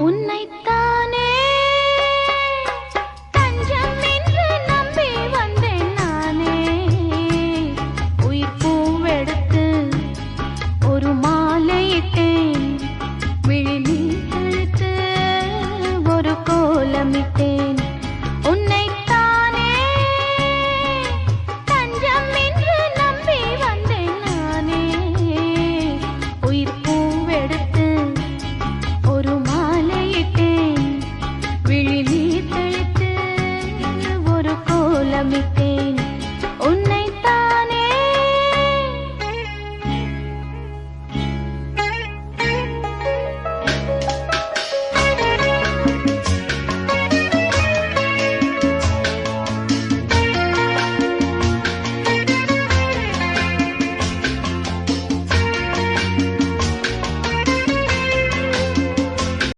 உன்னைத்தானே தஞ்சம் என்று நம்பி வந்தேன் நானே. உயிர் பூவெடுத்து ஒரு மாலையிட்டேன், விழி நீர் தெளித்து ஒரு கோலமிட்டேன். உன்னைத்தானே தஞ்சம் என்று நம்பி வந்தேன் நானே. உயிர் பூவெடுத்து ஒரு மாலையிட்டேன், விழி நீர் தெளித்து ஒரு கோலமிட்டேன்.